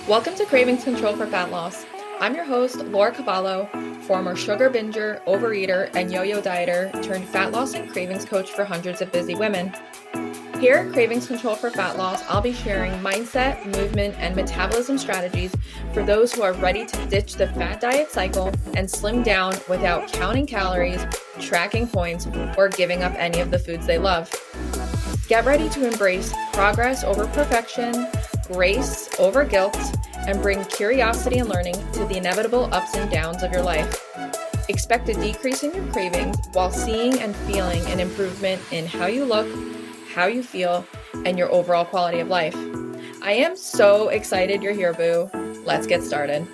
Welcome to Cravings Control for Fat Loss. I'm your host, Laura Cavallo, former sugar binger, overeater, and yo-yo dieter turned fat loss and cravings coach for hundreds of busy women. Here at Cravings Control for Fat Loss, I'll be sharing mindset, movement, and metabolism strategies for those who are ready to ditch the fat diet cycle and slim down without counting calories, tracking points, or giving up any of the foods they love. Get ready to embrace progress over perfection, grace over guilt, and bring curiosity and learning to the inevitable ups and downs of your life. Expect a decrease in your cravings while seeing and feeling an improvement in how you look, how you feel, and your overall quality of life. I am so excited you're here, boo. Let's get started.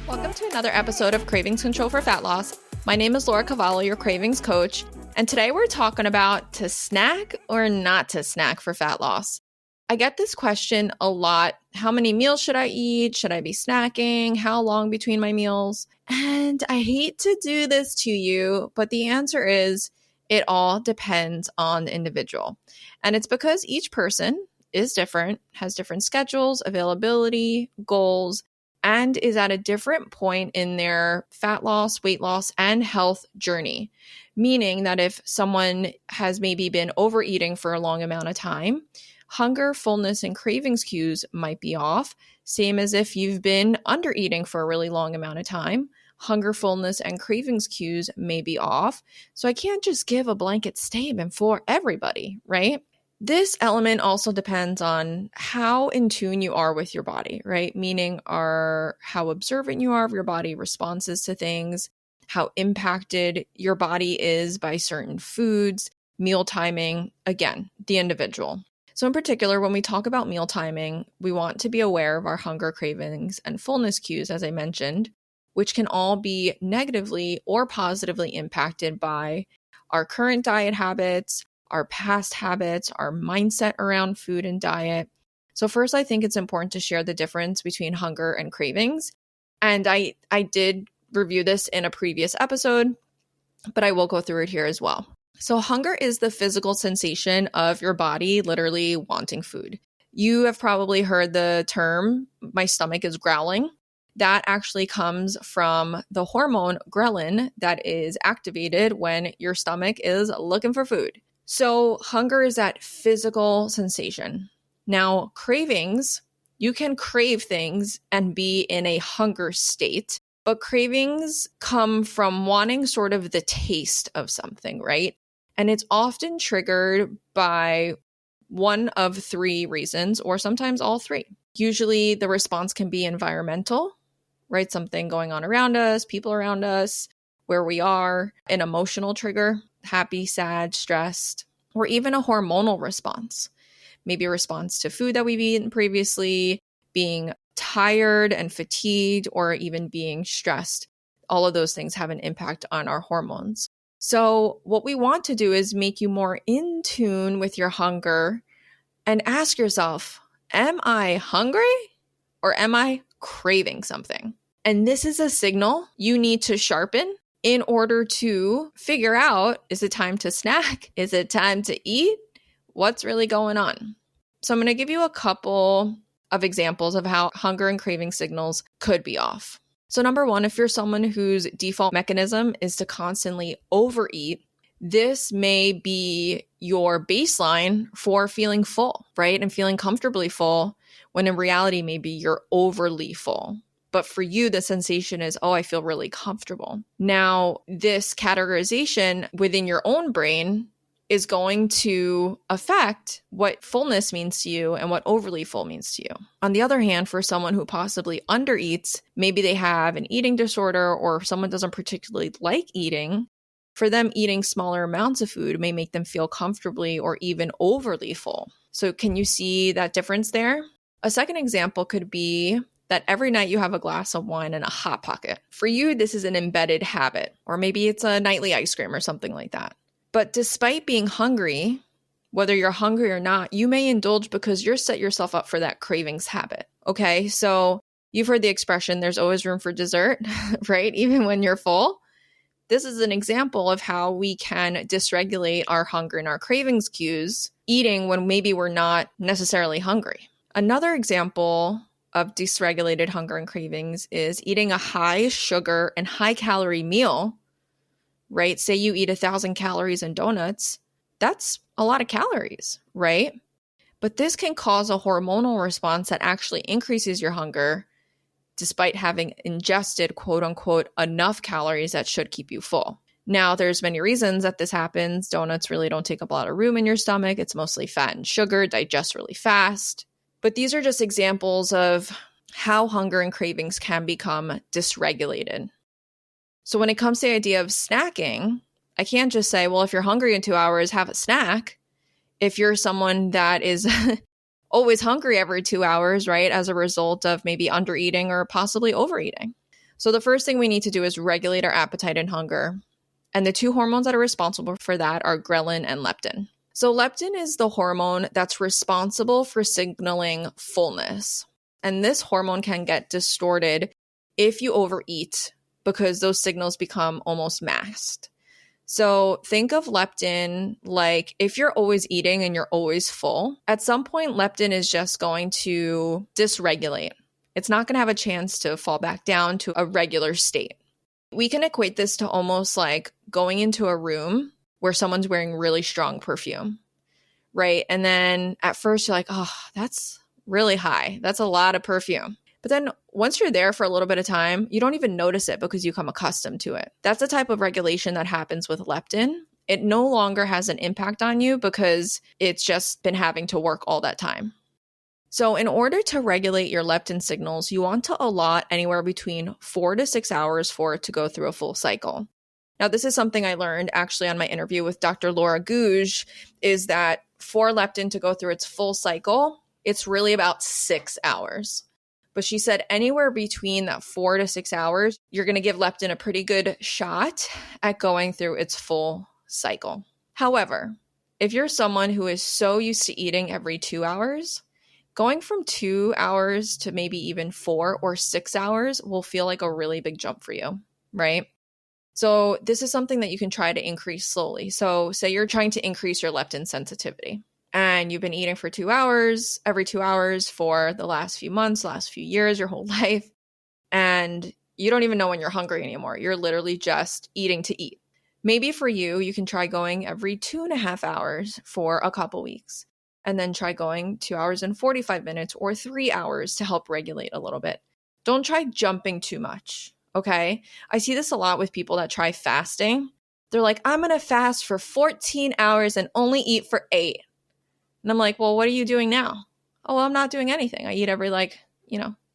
Welcome to another episode of Cravings Control for Fat Loss. My name is Laura Cavallo, your cravings coach, and today we're talking about to snack or not to snack for fat loss. I get this question a lot. How many meals should I eat? Should I be snacking? How long between my meals? And I hate to do this to you, but the answer is it all depends on the individual. And it's because each person is different, has different schedules, availability, goals, and is at a different point in their fat loss, weight loss, and health journey. Meaning that if someone has maybe been overeating for a long amount of time, hunger, fullness, and cravings cues might be off. Same as if you've been undereating for a really long amount of time, hunger, fullness, and cravings cues may be off. So I can't just give a blanket statement for everybody, right? This element also depends on how in tune you are with your body, right? Meaning how observant you are of your body responses to things, how impacted your body is by certain foods, meal timing, again, the individual. So in particular, when we talk about meal timing, we want to be aware of our hunger, cravings, and fullness cues, as I mentioned, which can all be negatively or positively impacted by our current diet habits, our past habits, our mindset around food and diet. So first, I think it's important to share the difference between hunger and cravings. And I did review this in a previous episode, but I will go through it here as well. So hunger is the physical sensation of your body literally wanting food. You have probably heard the term, my stomach is growling. That actually comes from the hormone ghrelin that is activated when your stomach is looking for food. So hunger is that physical sensation. Now, cravings, you can crave things and be in a hunger state, but cravings come from wanting sort of the taste of something, right? And it's often triggered by one of three reasons, or sometimes all three. Usually the response can be environmental, right? Something going on around us, people around us, where we are, an emotional trigger, happy, sad, stressed, or even a hormonal response. Maybe a response to food that we've eaten previously, being tired and fatigued, or even being stressed. All of those things have an impact on our hormones. So what we want to do is make you more in tune with your hunger and ask yourself, am I hungry or am I craving something? And this is a signal you need to sharpen in order to figure out, is it time to snack? Is it time to eat? What's really going on? So I'm going to give you a couple of examples of how hunger and craving signals could be off. So number one, if you're someone whose default mechanism is to constantly overeat, this may be your baseline for feeling full, right? And feeling comfortably full, when in reality, maybe you're overly full. But for you, the sensation is, oh, I feel really comfortable. Now, this categorization within your own brain is going to affect what fullness means to you and what overly full means to you. On the other hand, for someone who possibly undereats, maybe they have an eating disorder or someone doesn't particularly like eating, for them eating smaller amounts of food may make them feel comfortably or even overly full. So can you see that difference there? A second example could be that every night you have a glass of wine and a Hot Pocket. For you, this is an embedded habit, or maybe it's a nightly ice cream or something like that. But despite being hungry, whether you're hungry or not, you may indulge because you're set yourself up for that cravings habit. Okay, so you've heard the expression, there's always room for dessert, right? Even when you're full. This is an example of how we can dysregulate our hunger and our cravings cues, eating when maybe we're not necessarily hungry. Another example of dysregulated hunger and cravings is eating a high sugar and high calorie meal, right? Say you eat 1,000 calories in donuts. That's a lot of calories, right? But this can cause a hormonal response that actually increases your hunger despite having ingested, quote unquote, enough calories that should keep you full. Now, there's many reasons that this happens. Donuts really don't take up a lot of room in your stomach. It's mostly fat and sugar, digest really fast. But these are just examples of how hunger and cravings can become dysregulated. So when it comes to the idea of snacking, I can't just say, well, if you're hungry in 2 hours, have a snack. If you're someone that is always hungry every 2 hours, right, as a result of maybe undereating or possibly overeating. So the first thing we need to do is regulate our appetite and hunger. And the two hormones that are responsible for that are ghrelin and leptin. So leptin is the hormone that's responsible for signaling fullness. And this hormone can get distorted if you overeat because those signals become almost masked. So think of leptin like if you're always eating and you're always full, at some point leptin is just going to dysregulate. It's not going to have a chance to fall back down to a regular state. We can equate this to almost like going into a room where someone's wearing really strong perfume, right? And then at first you're like, oh, that's really high. That's a lot of perfume. But then once you're there for a little bit of time, you don't even notice it because you become accustomed to it. That's the type of regulation that happens with leptin. It no longer has an impact on you because it's just been having to work all that time. So in order to regulate your leptin signals, you want to allot anywhere between 4 to 6 hours for it to go through a full cycle. Now, this is something I learned actually on my interview with Dr. Laura Gouge, is that for leptin to go through its full cycle, it's really about 6 hours. But she said anywhere between that 4 to 6 hours, you're going to give leptin a pretty good shot at going through its full cycle. However, if you're someone who is so used to eating every 2 hours, going from 2 hours to maybe even 4 or 6 hours will feel like a really big jump for you, right? So this is something that you can try to increase slowly. So say you're trying to increase your leptin sensitivity and you've been eating for 2 hours, every 2 hours for the last few months, last few years, your whole life, and you don't even know when you're hungry anymore. You're literally just eating to eat. Maybe for you, you can try going every 2.5 hours for a couple weeks, and then try going 2 hours and 45 minutes or 3 hours to help regulate a little bit. Don't try jumping too much, okay? I see this a lot with people that try fasting. They're like, I'm going to fast for 14 hours and only eat for 8. And I'm like, well, what are you doing now? Oh, well, I'm not doing anything. I eat every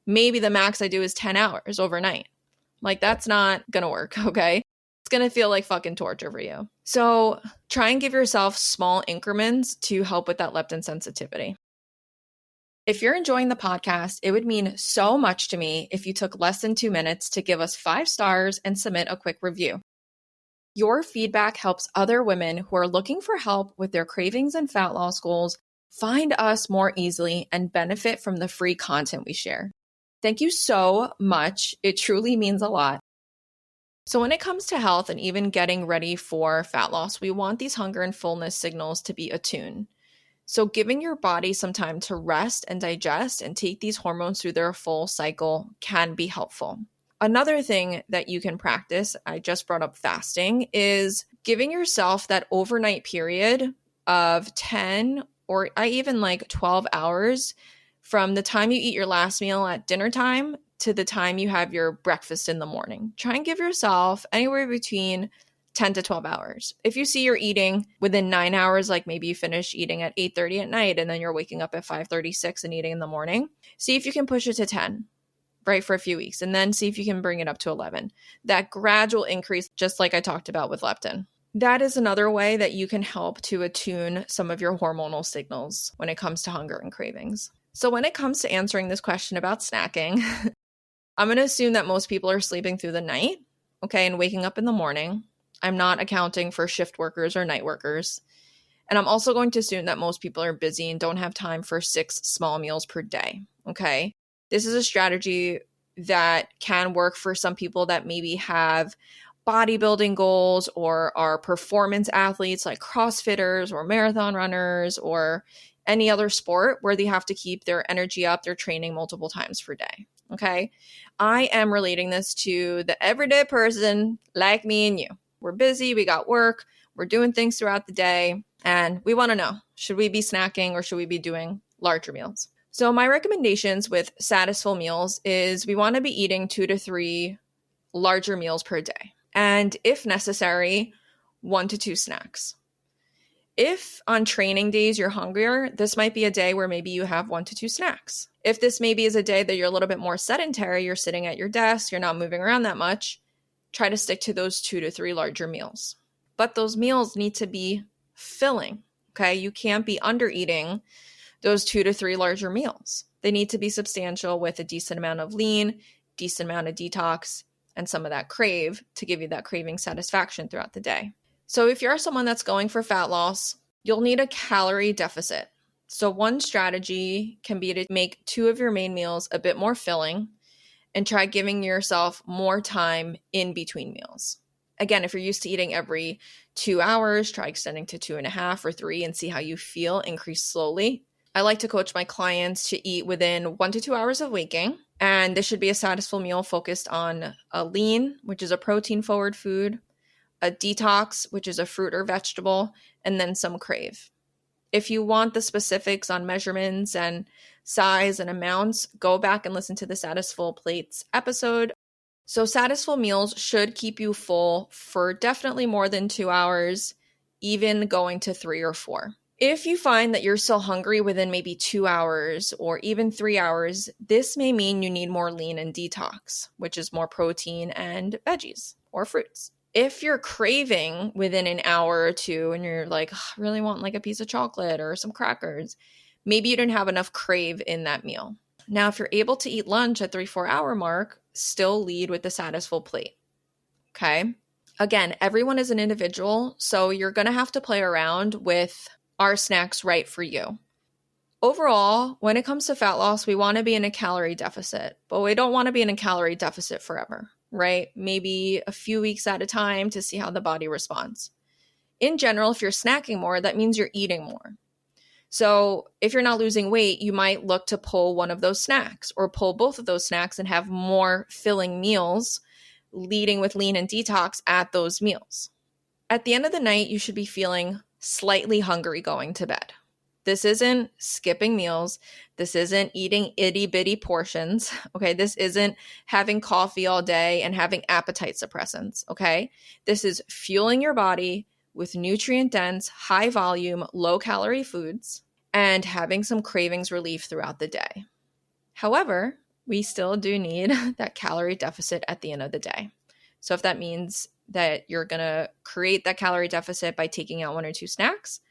maybe the max I do is 10 hours overnight. Like, that's not going to work, okay? It's going to feel like fucking torture for you. So try and give yourself small increments to help with that leptin sensitivity. If you're enjoying the podcast, it would mean so much to me if you took less than 2 minutes to give us 5 stars and submit a quick review. Your feedback helps other women who are looking for help with their cravings and fat loss goals find us more easily and benefit from the free content we share. Thank you so much. It truly means a lot. So when it comes to health and even getting ready for fat loss, we want these hunger and fullness signals to be attuned. So giving your body some time to rest and digest and take these hormones through their full cycle can be helpful. Another thing that you can practice, I just brought up fasting, is giving yourself that overnight period of 10 or even like 12 hours from the time you eat your last meal at dinner time to the time you have your breakfast in the morning. Try and give yourself anywhere between 10 to 12 hours. If you see you're eating within 9 hours, like maybe you finish eating at 8:30 at night and then you're waking up at 5:36 and eating in the morning, see if you can push it to 10, right, for a few weeks, and then see if you can bring it up to 11. That gradual increase, just like I talked about with leptin. That is another way that you can help to attune some of your hormonal signals when it comes to hunger and cravings. So when it comes to answering this question about snacking, I'm going to assume that most people are sleeping through the night, okay, and waking up in the morning. I'm not accounting for shift workers or night workers. And I'm also going to assume that most people are busy and don't have time for 6 small meals per day, okay? This is a strategy that can work for some people that maybe have bodybuilding goals or are performance athletes like CrossFitters or marathon runners or any other sport where they have to keep their energy up, they're training multiple times per day. Okay. I am relating this to the everyday person like me and you. We're busy, we got work, we're doing things throughout the day, and we want to know, should we be snacking or should we be doing larger meals? So my recommendations with Satisfull meals is we want to be eating 2 to 3 larger meals per day. And if necessary, 1 to 2 snacks. If on training days you're hungrier, this might be a day where maybe you have 1 to 2 snacks. If this maybe is a day that you're a little bit more sedentary, you're sitting at your desk, you're not moving around that much, try to stick to those 2 to 3 larger meals. But those meals need to be filling, okay? You can't be under eating those 2 to 3 larger meals. They need to be substantial with a decent amount of lean, decent amount of detox, and some of that crave to give you that craving satisfaction throughout the day. So if you're someone that's going for fat loss, you'll need a calorie deficit. So one strategy can be to make 2 of your main meals a bit more filling and try giving yourself more time in between meals. Again, if you're used to eating every 2 hours, try extending to 2.5 or 3 and see how you feel. Increase slowly. I like to coach my clients to eat within 1 to 2 hours of waking. And this should be a Satisfull meal focused on a lean, which is a protein-forward food, a detox, which is a fruit or vegetable, and then some crave. If you want the specifics on measurements and size and amounts, go back and listen to the Satisfull Plates episode. So Satisfull meals should keep you full for definitely more than 2 hours, even going to 3 or 4. If you find that you're still hungry within maybe 2 hours or even 3 hours, this may mean you need more lean and detox, which is more protein and veggies or fruits. If you're craving within an hour or 2 and you're like, I really want like a piece of chocolate or some crackers, maybe you didn't have enough crave in that meal. Now, if you're able to eat lunch at 3-4 hour mark, still lead with the Satisfull plate. Okay. Again, everyone is an individual, so you're going to have to play around with are snacks right for you. Overall, when it comes to fat loss, we want to be in a calorie deficit, but we don't want to be in a calorie deficit forever, right? Maybe a few weeks at a time to see how the body responds. In general, if you're snacking more, that means you're eating more. So if you're not losing weight, you might look to pull one of those snacks or pull both of those snacks and have more filling meals, leading with lean and detox at those meals. At the end of the night, you should be feeling slightly hungry going to bed. This isn't skipping meals. This isn't eating itty bitty portions. Okay. This isn't having coffee all day and having appetite suppressants. Okay. This is fueling your body with nutrient dense, high volume, low calorie foods and having some cravings relief throughout the day. However, we still do need that calorie deficit at the end of the day. So if that means that you're going to create that calorie deficit by taking out 1 or 2 snacks,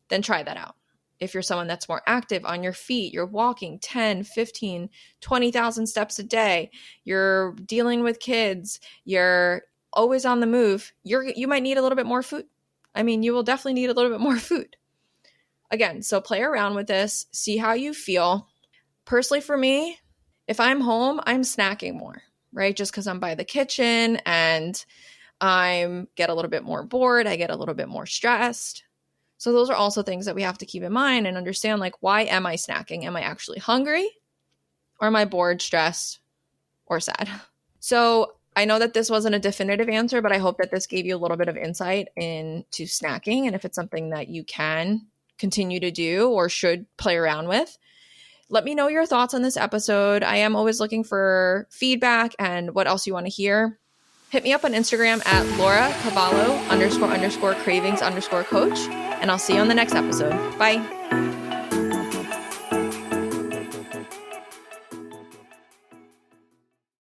then try that out. If you're someone that's more active on your feet, you're walking 10, 15, 20,000 steps a day, you're dealing with kids, you're always on the move, you might need a little bit more food. I mean, you will definitely need a little bit more food. Again, so play around with this, see how you feel. Personally for me, if I'm home, I'm snacking more, right? Just because I'm by the kitchen and I get a little bit more bored, I get a little bit more stressed. So those are also things that we have to keep in mind and understand, like, why am I snacking? Am I actually hungry? Or am I bored, stressed, or sad? So I know that this wasn't a definitive answer, but I hope that this gave you a little bit of insight into snacking and if it's something that you can continue to do or should play around with. Let me know your thoughts on this episode. I am always looking for feedback and what else you want to hear. Hit me up on Instagram at LauraCavallo __cravings_coach, and I'll see you on the next episode. Bye.